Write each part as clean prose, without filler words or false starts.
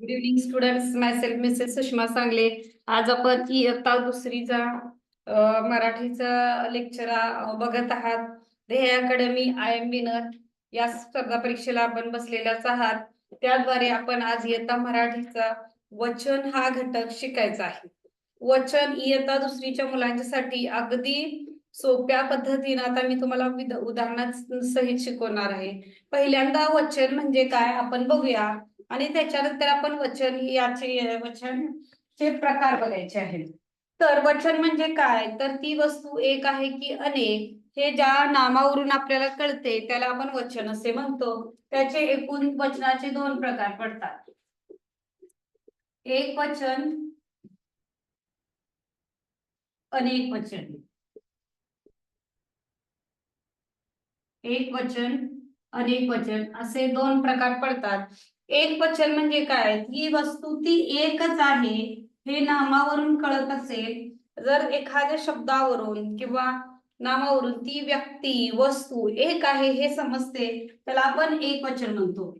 Good evening students, माय self Mrs Sushma सांगले. आज आपण इयत्ता दुसरीचा मराठीचा लेक्चर बघत आहात. ध्येय अकॅडमी IM विनर या स्पर्धा परीक्षेला आपण बसलेल्याच आहात. त्याद्वारे आपण आज इयत्ता मराठीचा वचन हा घटक शिकायचा आहे. वचन इयत्ता दुसरीच्या मुलांच्यासाठी अगदी सोप्या पद्धतीने आता मी तुम्हाला उदाहरणासहित शिकवणार आहे. पहिल्यांदा वचन म्हणजे काय आपण बघूया आणि त्याच्यानंतर आपण वचनचे प्रकार बघायचे आहेत. तर वचन म्हणजे काय, तर ती वस्तू एक आहे की अनेक, हे ज्या नामावरून आपल्याला कळते त्याला आपण वचन असे म्हणतो. त्याचे एकूण वचनाचे दोन प्रकार पडतात. एक वचन, अनेक वचन. एक वचन, अनेक वचन असे दोन प्रकार पडतात. एक वचन म्हणजे काय, ही वस्तू ती एकच आहे हे नामावरून कळत असेल. जर एखाद्या शब्दावरून किंवा नामावरून ती व्यक्ती वस्तू एक आहे हे समजते त्याला आपण एक वचन म्हणतो.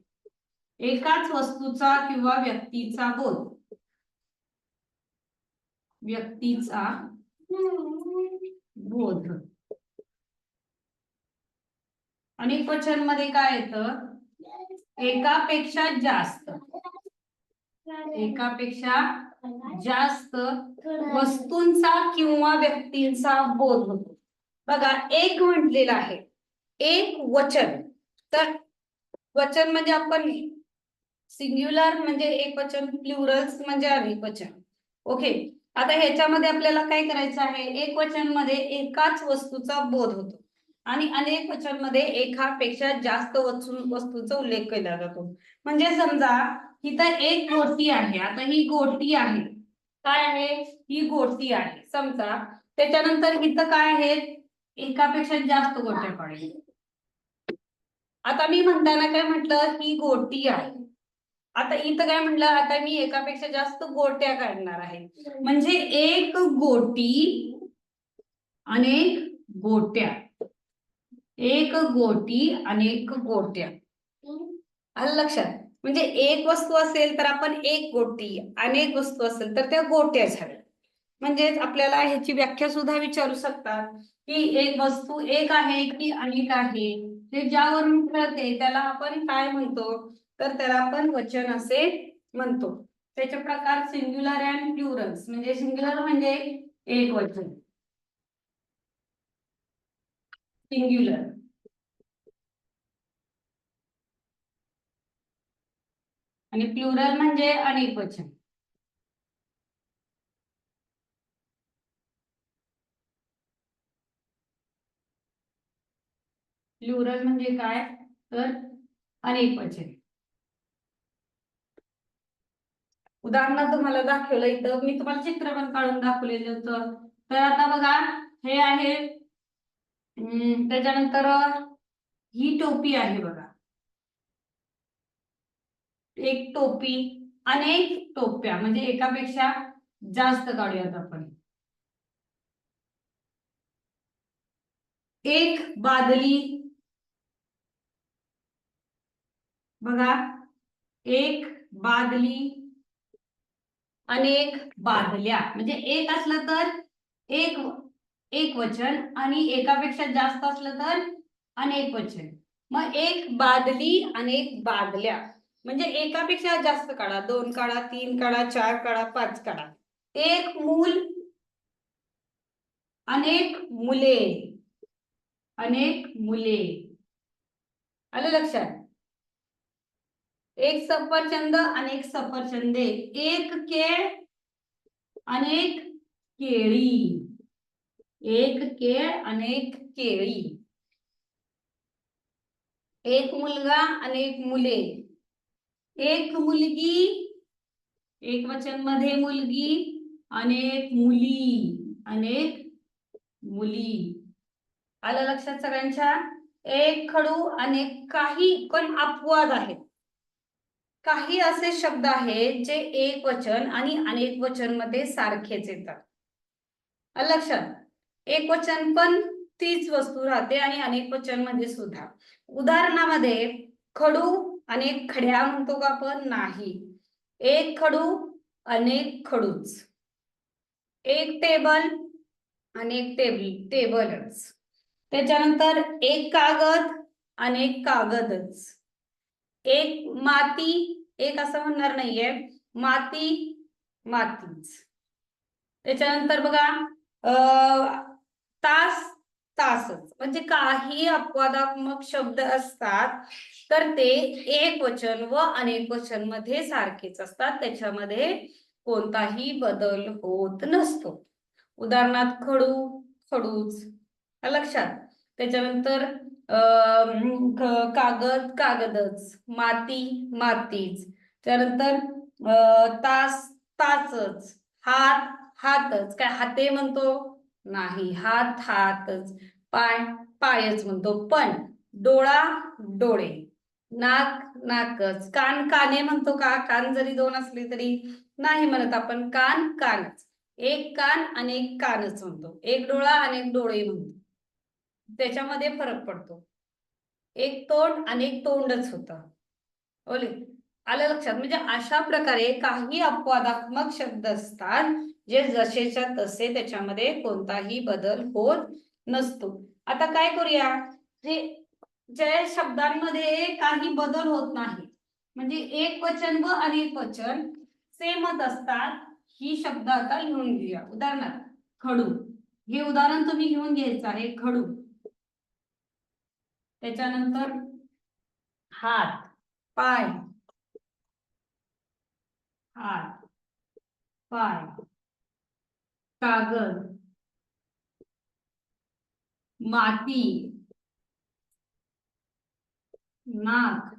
एकाच वस्तूचा किंवा व्यक्तीचा बोध, व्यक्तीचा बोध. अनेक वचन मध्ये काय येतं, एकापेक्षा जास्त, एकापेक्षा जास्त वस्तूंचा किंवा व्यक्तींचा बोध होतो. बघा, एक म्हटलेला आहे, एक वचन. तर वचन म्हणजे आपण सिंग्युलर म्हणजे एक वचन, प्लुरल्स म्हणजे अनेक वचन. ओके, आता ह्याच्यामध्ये आपल्याला काय करायचं आहे, एक वचन मध्ये एकाच वस्तूचा बोध होतो आणि अनेक वचन मध्ये एकापेक्षा जास्त वस्तूंचा उल्लेख केला जातो. म्हणजे समजा इथं एक गोटी आहे, आता ही गोटी आहे, काय आहे, ही गोटी आहे समजा. त्याच्यानंतर इथं काय आहे, एकापेक्षा जास्त गोट्या काढल्या. आता मी म्हणताना काय म्हटलं, ही गोटी आहे. आता इथं काय म्हटलं, आता मी एकापेक्षा जास्त गोट्या काढणार आहे. म्हणजे एक गोटी, अनेक गोट्या, एक गोटी अनेक गोट्या. आलं लक्षात. म्हणजे एक वस्तू असेल तर आपण एक गोटी, अनेक वस्तू असेल तर त्या गोट्या झाल्या. म्हणजेच आपल्याला ह्याची व्याख्या सुद्धा विचारू शकतात की एक वस्तू एक आहे की अनेक आहे, ते ज्यावरून कळते त्याला आपण काय म्हणतो, तर त्याला आपण वचन असे म्हणतो. त्याचे प्रकार सिंग्युलर अँड प्लुरल्स. म्हणजे सिंग्युलर म्हणजे एक वचन, सिंग्युलर, आणि प्लुरल म्हणजे अनेक वचन. प्लुरल म्हणजे काय, तर अनेक वचन. उदाहरण तुम्हाला दाखवलं इथं, मी तुम्हाला चित्र पण काढून दाखवलेलं होतं. तर आता बघा, हे आहे, त्याच्यानंतर ही टोपी आहे बघा, एक टोपी, अनेक टोप्या म्हणजे एकापेक्षा जास्त काढूयात आपण. एक बादली, बघा, एक बादली, अनेक बादल्या. म्हणजे एक असलं तर एक एक वचन आणि एकापेक्षा जास्त असलं तर अनेक वचन. मग एक बादली, अनेक बादल्या म्हणजे एकापेक्षा जास्त काढा, 2 काढा, 3 काढा, 4 काढा, 5 काढा. एक मूल, अनेक मुले, अनेक मुले. आलं लक्षात. एक सफरचंद, अनेक सफरचंदे. एक केळ, अनेक केळी, एक केळ अनेक केळी. एक मुलगा, अनेक मुले. एक मुलगी, एक वचन मध्ये मुलगी, अनेक मुली, अनेक मुली. आलं लक्षात सगळ्यांच्या. एक खडू, अनेक. काही पण अपवाद आहेत, काही असे शब्द आहेत जे एक वचन आणि अनेक वचन मध्ये सारखेच येतात. आलं लक्षात. एक वचन पण तीच वस्तू राहते आणि अनेक वचन मध्ये सुद्धा. उदाहरणामध्ये खडू अनेक खड्या म्हणतो का आपण, नाही. एक खडू अनेक खडूच, एक टेबल अनेक टेबलच, त्याच्यानंतर एक कागद अनेक कागदच, एक माती, एक असं म्हणणार नाहीये, माती मातीच, त्याच्यानंतर बघा तास तासच. म्हणजे काही अपवादात्मक शब्द असतात तर ते एक वचन व अनेक वचन मध्ये सारखेच असतात, त्याच्यामध्ये कोणताही बदल होत नसतो. उदाहरणार्थ खडू खडूच, लक्षात. त्याच्यानंतर कागद कागदच, माती मातीच, त्यानंतर तास तासच, हात हातच, काय हाते म्हणतो नाही, हात हातच, पाय पायच म्हणतो, पण डोळा डोळे, नाक नाकच, कान काने म्हणतो का, कान जरी दोन असले तरी नाही म्हणत आपण, कान कानच, एक कान अनेक कानच म्हणतो, एक डोळा अनेक डोळे म्हणतो, त्याच्यामध्ये फरक पडतो. एक तोंड अनेक तोंडच होतं. ओले आलं लक्षात. म्हणजे अशा प्रकारे काही अपवादात्मक शब्द असतात जे जसेच्या तसे, त्याच्यामध्ये कोणताही बदल होत नसतो. आता काय करूया, जे ज्या शब्दांमध्ये काही बदल होत नाही, म्हणजे एक वचन व अनेक वचन सेमच असतात, ही शब्द आता लिहून घेऊया. उदाहरणार्थ खडू, हे उदाहरण तुम्ही घेऊन घ्यायचं आहे, खडू. त्याच्यानंतर हात पाय, हात पाय, कागद, माती, नाक,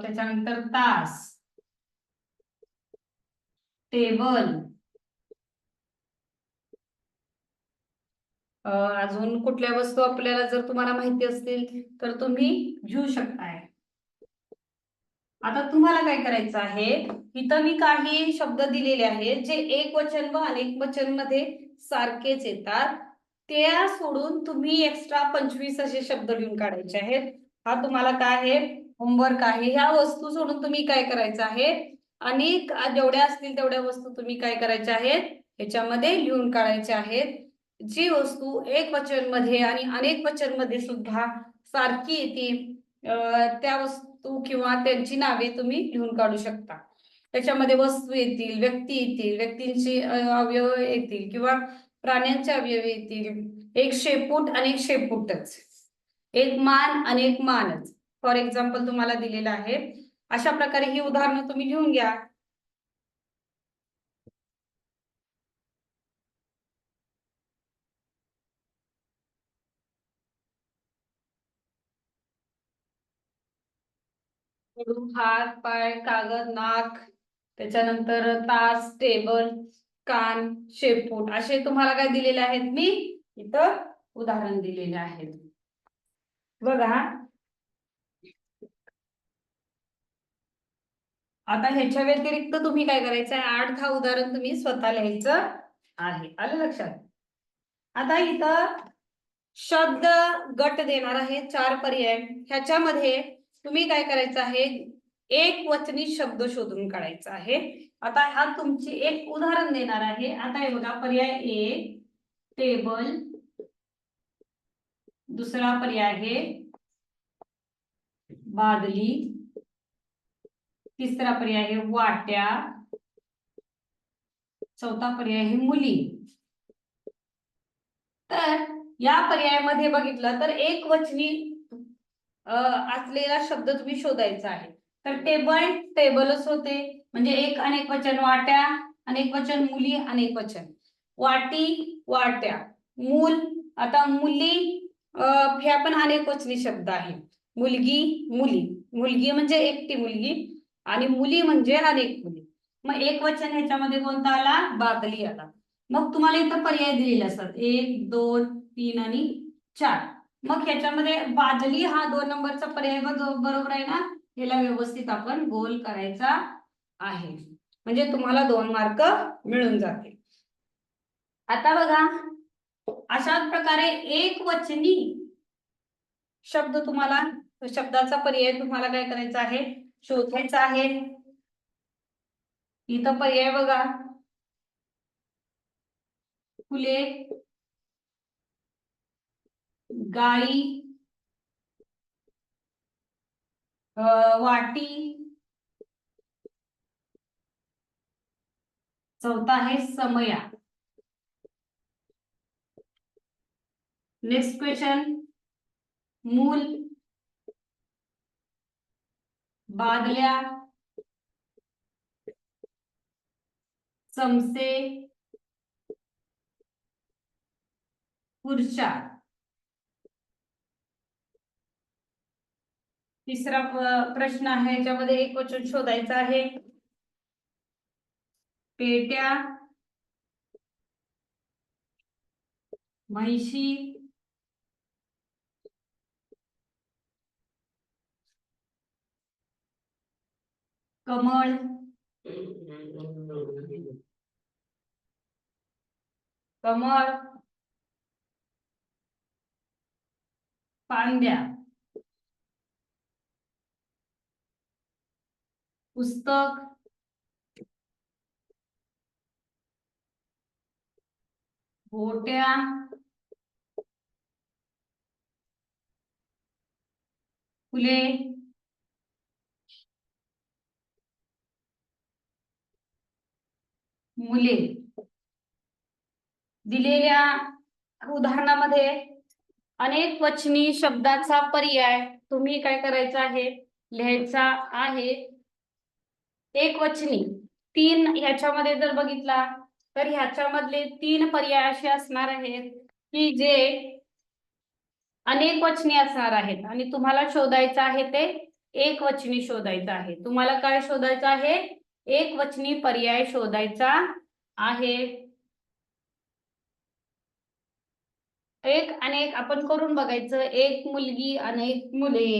त्याच्यानंतर तास, टेबल, अजून कुठल्या वस्तू आपल्याला जर तुम्हाला माहिती असतील तर तुम्ही घेऊ शकताय. आता तुम्हाला काय करायचं आहे, इथं मी काही शब्द दिलेले आहेत जे एक वचन व अनेक वचन मध्ये सारखेच येतात, त्या सोडून तुम्ही एक्स्ट्रा 25 असे शब्द लिहून काढायचे आहेत. हा तुम्हाला काय आहे, होमवर्क आहे. ह्या वस्तू सोडून तुम्ही काय करायचं आहे, अनेक जेवढ्या असतील तेवढ्या वस्तू तुम्ही काय करायच्या आहेत, ह्याच्यामध्ये लिहून काढायच्या आहेत. जी वस्तू एक वचन मध्ये आणि अनेक वचन मध्ये सुद्धा सारखी येतील त्या वस्तू किंवा त्यांची नावे तुम्ही लिहून काढू शकता. त्याच्यामध्ये वस्तू येतील, व्यक्ती येतील, व्यक्तींचे अवयव येतील किंवा प्राण्यांचे अवयव येतील. एक शेपूट अनेक शेपूटच, एक मान अनेक मानच, फॉर एक्झाम्पल तुम्हाला दिलेलं आहे. अशा प्रकारे ही उदाहरणं तुम्ही लिहून घ्या. हात पाय कागद नाक, त्याच्यानंतर तास टेबल कान शेपूट, असे तुम्हाला काय दिलेले आहेत, मी इथं उदाहरण दिलेले आहेत. बघा आता ह्याच्या व्यतिरिक्त तुम्ही काय करायचं आहे, 8-10 उदाहरण तुम्ही स्वतः लिहायचं आहे. आलं लक्षात. आता इथं शब्द गट देणार आहे 4 पर्याय, ह्याच्यामध्ये तुम्ही काय करायचं आहे, एक वचनी शब्द शोधून काढायचा आहे. आता हा तुमची एक उदाहरण देणार आहे. आता हे बघा, पर्याय ए टेबल, दुसरा पर्याय आहे बादली, तिसरा पर्याय आहे वाट्या, चौथा पर्याय आहे मुली. तर या पर्यायामध्ये बघितलं तर एक वचनी असलेला शब्द तुम्ही शोधायचा आहे. तर टेबल टेबलच होते, म्हणजे एक अनेक वचन, वाट्या अनेक वचन, मुली अनेक वचन, वाटी वाट्या, मूल, आता मुली ह्या पण अनेक वचनी शब्द आहे. मुलगी मुली, मुलगी म्हणजे एकटी मुलगी आणि मुली म्हणजे अनेक मुली. मग एक वचन ह्याच्यामध्ये कोणता आला, बादली आला. मग तुम्हाला इथं पर्याय दिलेले असतात 1 2 3 आणि 4. मग ह्याच्यामध्ये बादली हा 2 नंबरचा पर्याय बरोबर आहे ना, ह्याला व्यवस्थित आपण गोल करायचा आहे, म्हणजे तुम्हाला 2 मार्क मिळून जातील. आता बघा अशाच प्रकारे एक वचनी शब्द तुम्हाला, शब्दाचा पर्याय तुम्हाला काय करायचा आहे, शोधायचं आहे. इथं पर्याय बघा, फुले, गाई, वाटी, चौथा आहे समया. नेक्स्ट क्वेश्चन, मूल, बादल्या, चमचे, खुर्च्या. तिसरा प्रश्न आहे, याच्यामध्ये एक वचन शोधायचं आहे. पेट्या, म्हैशी, कमळ, कमळ, पांद्या, पुस्तक, गोट्या, फुले, मुले. दिलेल्या उदाहरणामध्ये अनेक वचनी शब्दाचा पर्याय तुम्ही काय करायचं आहे, लिहायचा आहे. एक वचनी तीन, ह्याच्यामध्ये जर बघितला तर ह्याच्यामधले तीन पर्याय असे असणार आहेत की जे अनेक वचनी असणार आहेत आणि तुम्हाला शोधायचं आहे ते एक वचनी शोधायचं आहे. तुम्हाला काय शोधायचं आहे, एक वचनी पर्याय शोधायचा आहे. एक अनेक आपण करून बघायचं, एक मुलगी अनेक मुले,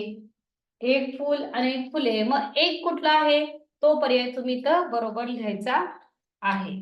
एक फूल अनेक फुले. मग एक कुठला आहे तो पर्याय तुम्ही इथं बरोबर लिहायचा आहे.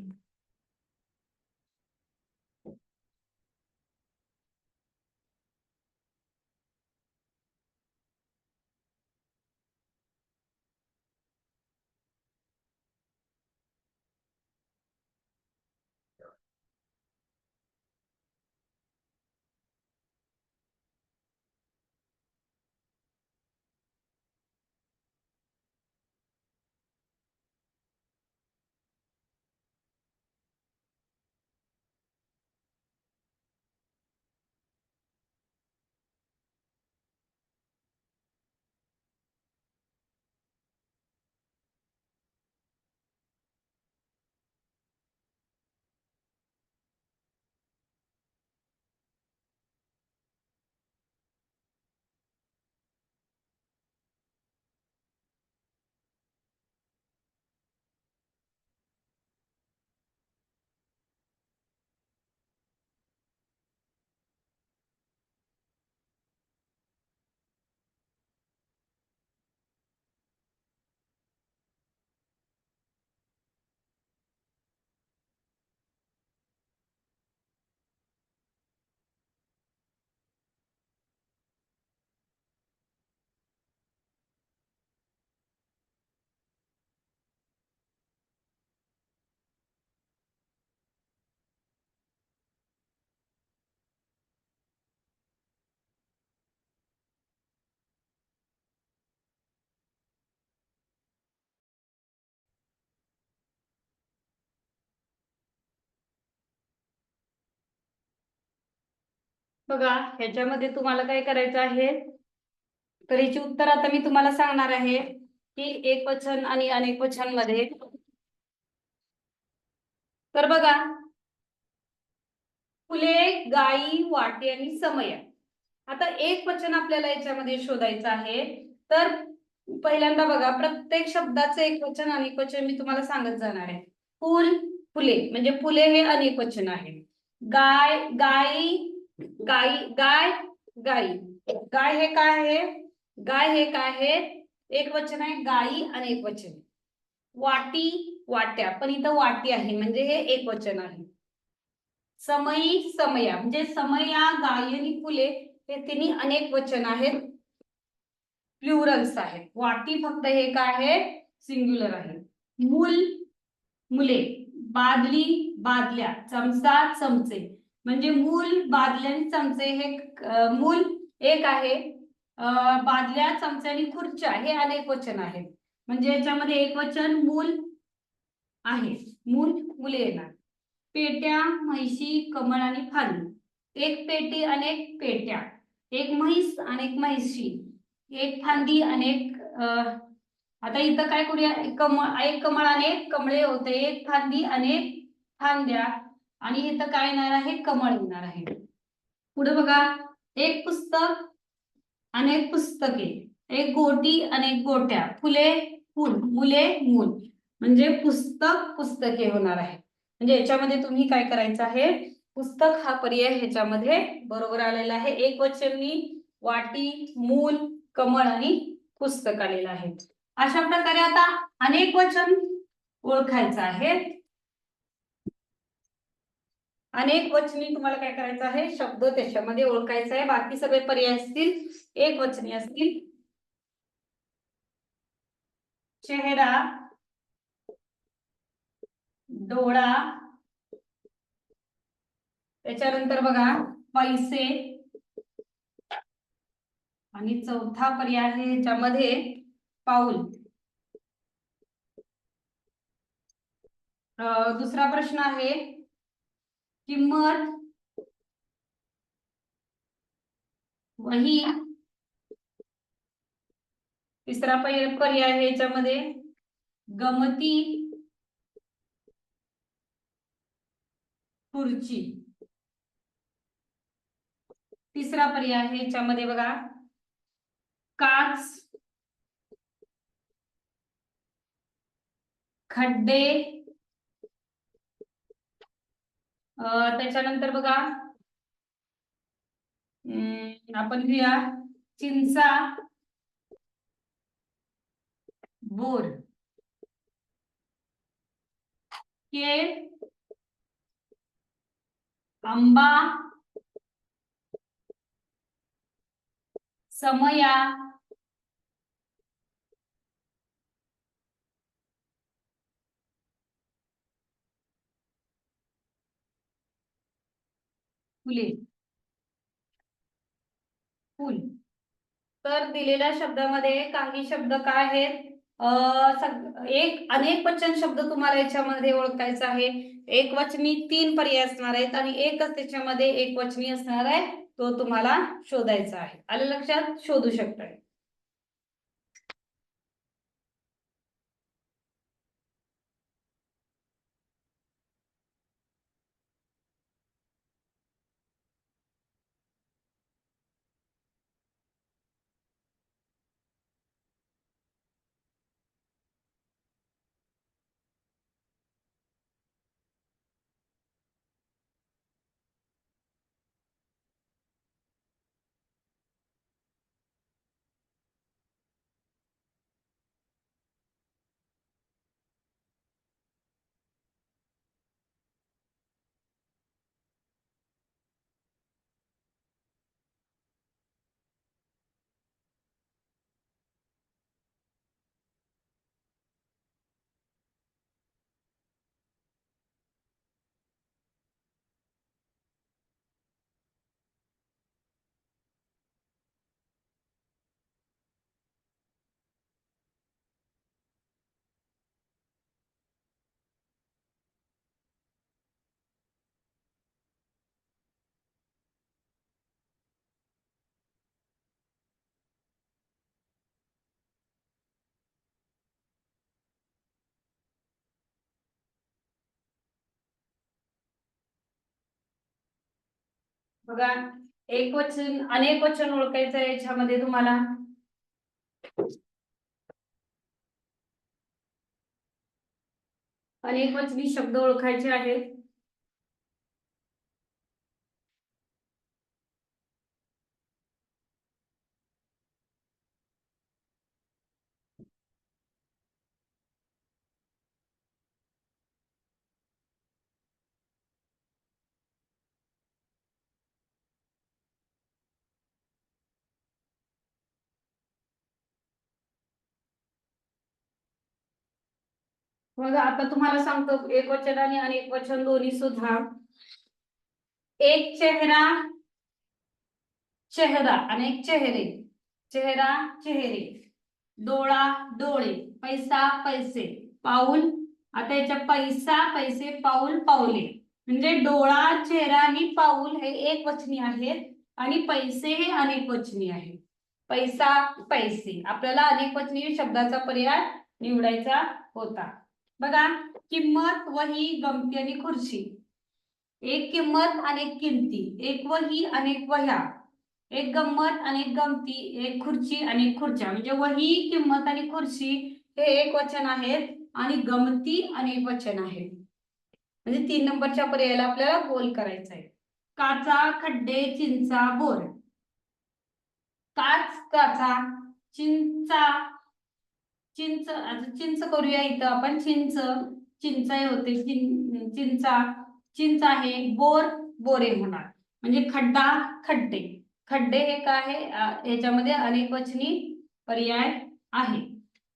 बघा, ह्याच्यामध्ये तुम्हाला काय करायचं आहे, तर याची उत्तर आता मी तुम्हाला सांगणार आहे की एक वचन आणि अनेक वचन मध्ये. तर बघा, फुले, गाई, वाटी आणि समय. आता एक वचन आपल्याला याच्यामध्ये शोधायचं आहे. तर पहिल्यांदा बघा, प्रत्येक शब्दाचं एक वचन अनेक वचन मी तुम्हाला सांगत जाणार आहे. फुल, फुले, म्हणजे फुले हे अनेक वचन आहे. गाय, गाई, गाई, गाय, गाई. गाय हे काय आहे, गाय हे काय आहे, एक वचन आहे. गाई अनेक वचन. वाटी, वाट्या, पण इथं वाटी आहे म्हणजे हे एक वचन आहे. समयी, समया, म्हणजे समया, गाई आणि फुले हे तिन्ही अनेक वचन आहेत. प्लुरल्स आहेत. वाटी फक्त हे काय आहे, सिंग्युलर आहे. मूल मुले, बादली बादल्या, चमचा चमचे. म्हणजे मूल बादल्या आणि चमचे हे मूल एक आहे, बादल्या चमचे आणि खुर्च्या हे अनेक वचन आहेत. म्हणजे याच्यामध्ये एक वचन मूल आहे, मूल मुले येणार. पेट्या म्हैशी कमळ आणि फांदी. एक पेटी अनेक पेट्या, एक म्हैस अनेक म्हैशी, एक फांदी अनेक आता इथं काय करूया, एक कमळ अनेक कमळे होते, एक फांदी अनेक फांद्या, आणि इथं काय येणार आहे, कमळ येणार आहे. पुढे बघा, एक पुस्तक अनेक पुस्तके, एक गोटी अनेक गोट्या, फुले फुल, मुले मूल. म्हणजे पुस्तक पुस्तके होणार आहे. म्हणजे याच्यामध्ये तुम्ही काय करायचं आहे, पुस्तक हा पर्याय ह्याच्यामध्ये बरोबर आलेला आहे. एक वचनी वाटी, मूल, कमळ आणि पुस्तक आलेलं आहे. अशा प्रकारे आता अनेक वचन ओळखायचं आहे. अनेक वचनी तुम्हाला काय करायचं आहे, शब्द त्याच्यामध्ये ओळखायचा आहे. बाकी सगळे पर्याय असतील एक वचनी असतील. चेहरा, डोळा, त्याच्यानंतर बघा पैसे, आणि चौथा पर्याय आहे ह्याच्यामध्ये पाऊल. दुसरा प्रश्न आहे किंमत, वही. तिसरा पर्याय आहे याच्यामध्ये गमती, खुर्ची. तिसरा पर्याय आहे याच्यामध्ये बघा काच, खड्डे. त्याच्यानंतर बघा आपण घेऊया चिंचा, बोर, केळ, आंबा, समया, फुले, फुल. तर दिलेल्या शब्दामध्ये काही शब्द काय आहेत, एक अनेक वचन शब्द तुम्हाला याच्यामध्ये ओळखायचा आहे. एक वचनी 3 पर्याय असणार आहेत आणि एकच त्याच्यामध्ये एक वचनी असणार आहे, तो तुम्हाला शोधायचा आहे. आलं लक्षात, शोधू शकता. बघा एक वचन अनेक वचन ओळखायचं आहे याच्यामध्ये तुम्हाला. अनेक वचनी शब्द ओळखायचे आहेत. बघा आता तुम्हाला सांगतो एकवचन आणि अनेक वचन दोन्ही सुद्धा. एक चेहरा चेहरा, अनेक चेहरे, चेहरा चेहरे, डोळा डोळे, पैसा पैसे, पाऊल. आता याच्या पैसा पैसे पाऊल पाऊले, म्हणजे डोळा चेहरा आणि पाऊल हे एक वचनी आहेत आणि पैसे हे अनेक वचनी आहेत. पैसा पैसे आपल्याला अनेक वचनी शब्दाचा पर्याय निवडायचा होता. बघा किंमत वही गमती आणि खुर्ची. एक किंमत अनेक किमती, एक वही अनेक वह्या, एक गंमत अनेक गमती, एक खुर्ची अनेक खुर्च्या. म्हणजे वही किंमत आणि खुर्ची हे एक वचन आहेत आणि गमती अनेक वचन आहेत. म्हणजे 3 नंबरच्या पर्यायाला आपल्याला गोल करायचा आहे. काचा खड्डे चिंचा बोर. काच काचा, चिंचा चिंच, आता चिंच करूया इथं आपण. चिंच चिंचा होते, चिंचा चिंच आहे, बोर बोरे होणार. म्हणजे खड्डा खड्डे, खड्डे हे काय आहे याच्यामध्ये अनेक वचनी पर्याय आहे.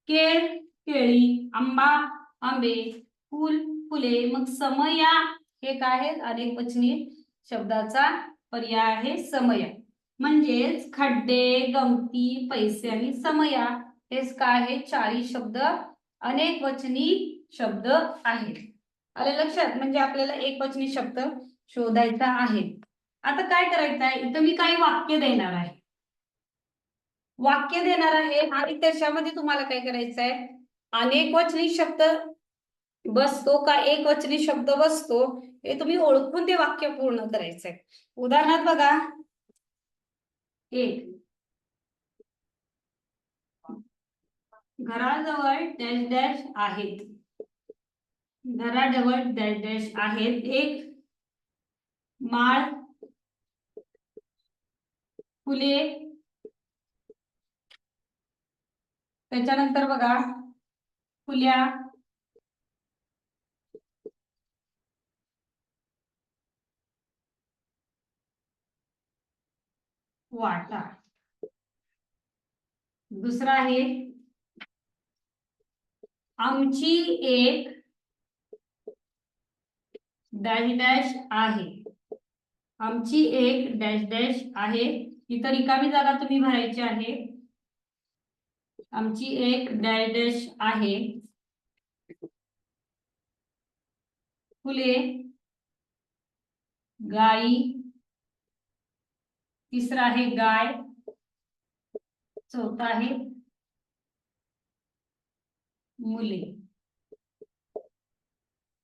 केळ केळी, आंबा आंबे, फुल फुले. मग समया हे काय आहे अनेक वचनी शब्दाचा पर्याय आहे समया. म्हणजेच खड्डे गमती पैसे आणि समया हेच काय आहे चारी शब्द अनेक वचनी शब्द आहेत. आले लक्षात. म्हणजे आपल्याला एक वचनी शब्द शोधायचा आहे. आता काय करायचं आहे इथं मी काही वाक्य देणार आहे, वाक्य देणार आहे आणि त्याच्यामध्ये तुम्हाला काय करायचं आहे अनेक वचनी शब्द बसतो का एक वचनी शब्द बसतो हे तुम्ही ओळखून ते वाक्य पूर्ण करायचंय. उदाहरणार्थ बघा, एक घराजवळ डॅश डॅश आहेत, घराजवळ डॅश डॅश आहेत. एक माळ फुले, त्याच्यानंतर बघा फुल्या वाटा. दुसरा आहे आमची एक डॅश डॅश आहे, आमची एक डॅश डॅश आहे. इथं रिकामी जागा तुम्ही भरायची आहे. आमची एक डॅश डॅश आहे, फुले गाई, तिसरा आहे गाय, चौथा आहे मुले.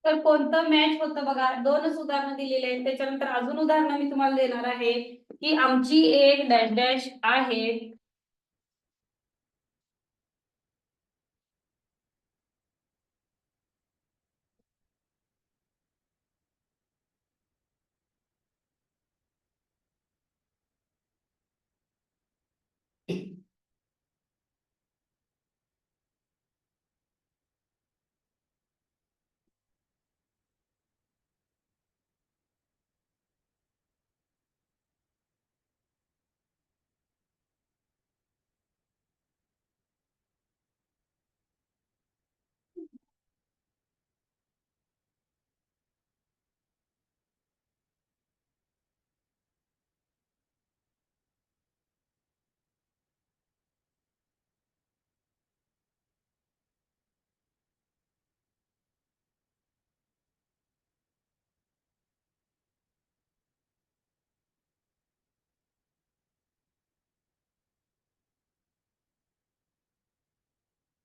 तर कोणतं मॅच होतं बघा, दोनच उदाहरणं दिलेली आहेत. त्याच्यानंतर अजून उदाहरणं मी तुम्हाला देणार आहे की आमची एक डॅश डॅश आहे,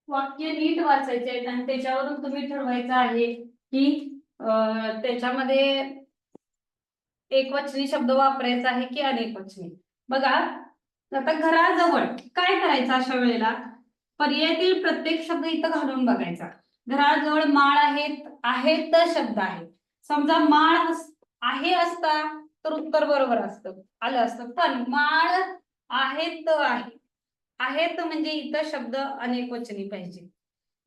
वाक्य नीट वाचायचे आहेत आणि त्याच्यावरून तुम्ही ठरवायचं आहे की त्याच्यामध्ये एकवचनी शब्द वापरायचा आहे की अनेकवचनी. बघा आता घराजवळ काय करायचं अशा वेळेला पर्यायातील प्रत्येक शब्द इथं घालून बघायचा. घराजवळ माळ आहेत, आहेत शब्द आहे. समजा माळ आहे असता तर उत्तर बरोबर असतं आलं असतं, पण माळ आहेत आहे, आहेत म्हणजे इथं शब्द अनेकवचनी पाहिजे.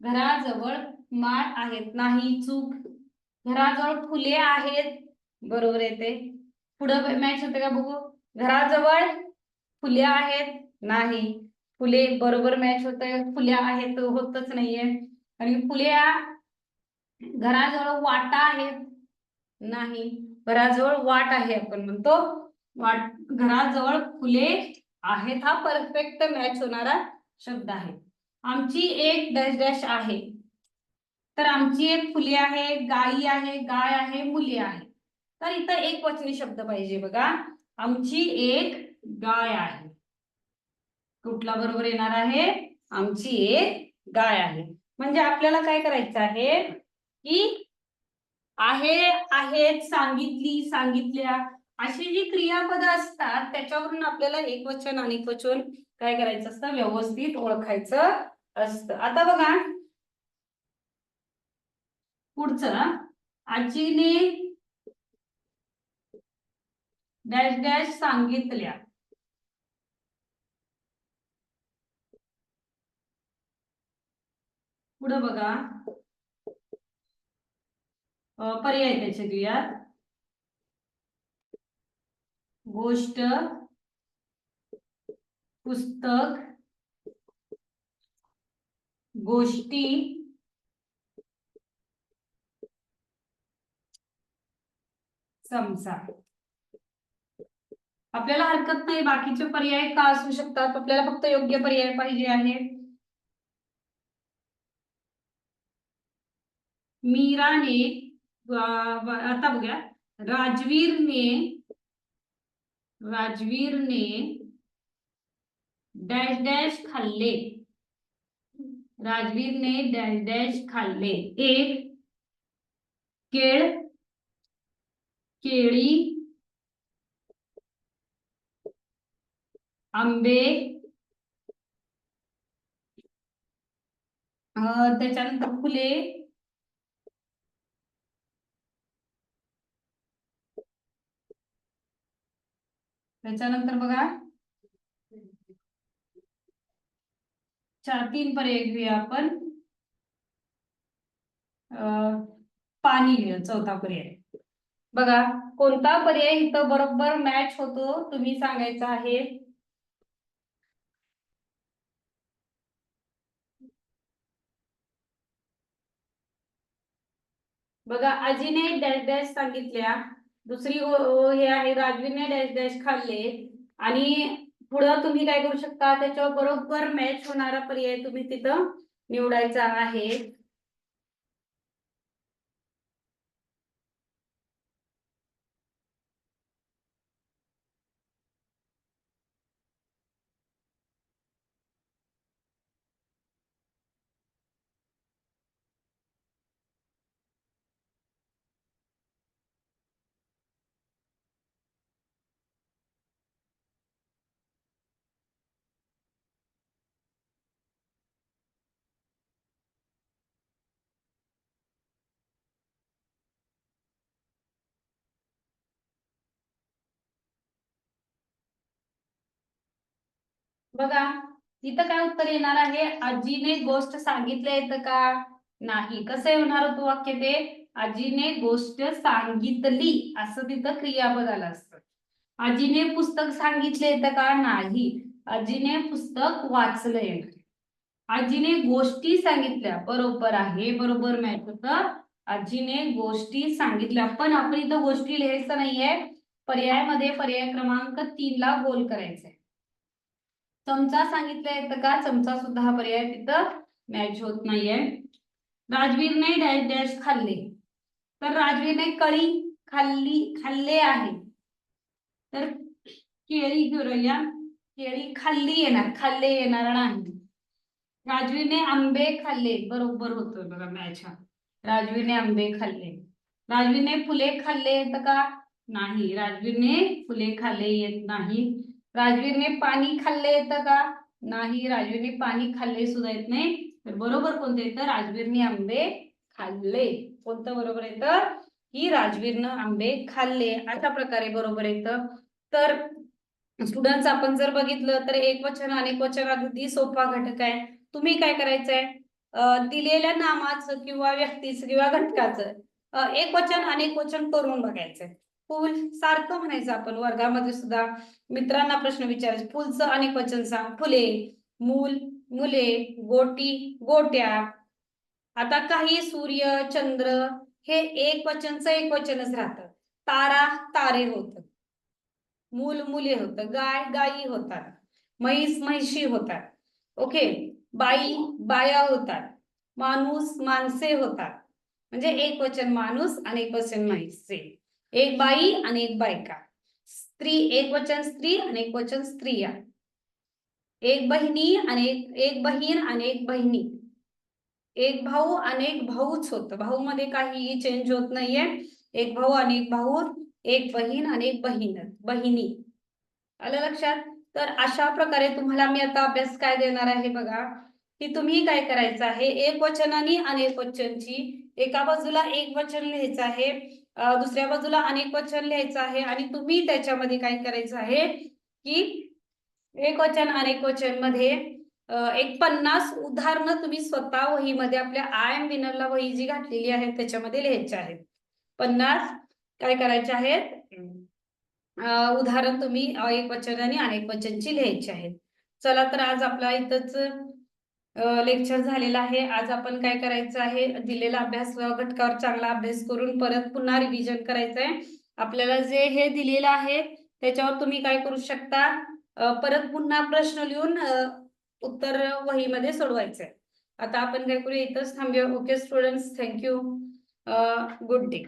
घराजवळ माळ आहेत नाही, चूक. घराजवळ फुले आहेत बरोबर येते. पुढं मॅच होते का बघू. घराजवळ फुले आहेत नाही, फुले बरोबर मॅच होत, फुल्या आहेत होतच नाहीये. आणि फुल्या घराजवळ वाटा आहे, नाही. घराजवळ वाट आहे आपण म्हणतो, वाट. घराजवळ फुले आहेत हा परफेक्ट मॅच होणारा शब्द आहे. आमची एक डॅश डॅश आहे, तर आमची एक फुले आहे, गाई आहे, गाय आहे, मुले आहे. तर इथं एक वचनी शब्द पाहिजे बघा. आमची एक गाय आहे. कुठला बरोबर येणार आहे? आमची एक गाय आहे. म्हणजे आपल्याला काय करायचं आहे की आहे, आहेत, सांगितली, सांगितल्या अशी जी क्रियापद असतात त्याच्यावरून आपल्याला एकवचन अनेक वचन काय करायचं असतं, व्यवस्थित ओळखायचं असतं. आता बघा पुढचं, आजीने डॅश डॅश सांगितल्या. पुढे बघा पर्याय त्याचे देऊयात. गोष्ट, पुस्तक, गोष्टी, चमचा. आपल्याला हरकत नाही बाकीचे पर्याय का असू शकतात, आपल्याला फक्त योग्य पर्याय पाहिजे आहे. मीराने आता बघूया, राजवीरने डॅश डॅश खाल्ले. राजवीरने डॅश डॅश खाल्ले. एक केळ, केळी, आंबे, त्याच्यानंतर फुले, त्याच्यानंतर बघा 3 पर्याय घेऊया आपण. पाणी लिहिलं चौथा पर्याय. बघा कोणता पर्याय इथं बरोबर मॅच होतो तुम्ही सांगायचं आहे. बघा आजीने डॅश डॅश सांगितल्या, दुसरी हे आहे राजवीरने डॅश डॅश खाल्ले, आणि पुढं तुम्ही काय करू शकता, त्याच्यावर बरोबर मॅच होणारा पर्याय तुम्ही तिथं निवडायचा आहे. बघा इथं काय उत्तर येणार आहे, आजीने गोष्ट सांगितल्या येतं का, नाही. कसं होणार होतं वाक्य ते, आजीने गोष्ट सांगितली असं तिथं क्रियापद आलं असतं. आजीने पुस्तक सांगितले येतं का, नाही. आजीने पुस्तक वाचलं येतं. आजीने गोष्टी सांगितल्या, बरोबर आहे, बरोबर मॅच होतं. आजीने गोष्टी सांगितल्या, पण आपण इथं गोष्टी लिहायचं नाहीये, पर्यायामध्ये पर्याय क्रमांक 3 ला गोल करायचंय. चमचा सांगितलं येतं का, चमचा सुद्धा हा पर्याय तिथं मॅच होत नाहीये. राजवीरने डॅश डॅश खाल्ले, तर राजवीरने कळी खाल्ले आहे, तर केळी घेऊया, केळी खाल्ली येणार, खाल्ले येणार नाही. राजवीरने आंबे खाल्ले, बरोबर होतं बघा मॅच हा. राजवीरने आंबे खाल्ले. राजवीरने फुले खाल्ले येतं का, नाही. राजवीरने फुले खाल्ले येत नाही. राजवीरने पाणी खाल्ले येतं का, नाही. राजवीरने पाणी खाल्ले सुद्धा येत नाही. तर बरोबर कोणतं येतं, राजवीरने आंबे खाल्ले. कोणतं बरोबर येतं, की राजवीरनं आंबे खाल्ले अशा प्रकारे बरोबर येतं. तर स्टुडंट्स आपण जर बघितलं तर एकवचन अनेक वचन अगदी सोपा घटक आहे. तुम्ही काय करायचंय, दिलेल्या नामाचं किंवा व्यक्तीचं किंवा घटकाचं एकवचन अनेक वचन करून बघायचंय. फुल सारखं म्हणायचं आपण वर्गामध्ये सुद्धा मित्रांना प्रश्न विचारायचे, फुलचं अनेक वचन सांग, फुले, मूल, मुले, गोटी, गोट्या, आता काही सूर्य, चंद्र हे एक वचनच राहतं. तारा तारे होत, मूल मुले होतं, गाय गायी होतात, म्हैस म्हैशी होतात. ओके, बाई बाया होतात, माणूस माणसे होतात. म्हणजे एक वचन माणूस आणि एक वचन माणसे, एक बाई आणि एक बायका. स्त्री एक वचन स्त्री आणि एक वचन स्त्रिया. एक बहिणी आणि एक बहीण आणि एक बहिणी. एक भाऊ आणि एक भाऊच होतं, भाऊ मध्ये काहीही चेंज होत नाहीये. एक भाऊ आणि एक भाऊ, एक बहीण आणि एक बहिणी. आलं लक्षात? तर अशा प्रकारे तुम्हाला मी आता अभ्यास काय देणार आहे बघा, की तुम्ही काय करायचं आहे, एक वचनाने अनेक वचनची, एका बाजूला एक वचन लिहायचं आहे, दुसऱ्या बाजूला अनेक वचन लिहायचं आहे, आणि तुम्ही त्याच्यामध्ये काय करायचं आहे की एक वचन अनेक वचन मध्ये एक 50 उदाहरणं तुम्ही स्वतः वहीमध्ये आपल्या आय एम विनरला वही जी घातलेली आहे त्याच्यामध्ये लिहायचे आहेत. 50 काय करायचे आहेत उदाहरण तुम्ही एक वचन आणि अनेक वचनची लिहायची आहेत. चला तर आज आपला इथंच लेक्चर झालेला आहे. आज आपण काय करायचं आहे, दिलेला अभ्यास घटकावर चांगला अभ्यास करून परत पुन्हा रिव्हिजन करायचं आहे. आपल्याला जे हे दिलेलं आहे त्याच्यावर तुम्ही काय करू शकता, परत पुन्हा प्रश्न लिहून उत्तर वहीमध्ये सोडवायचंय. आता आपण काय करूया, इथंच थांबूया. Okay students, thank you. Good day.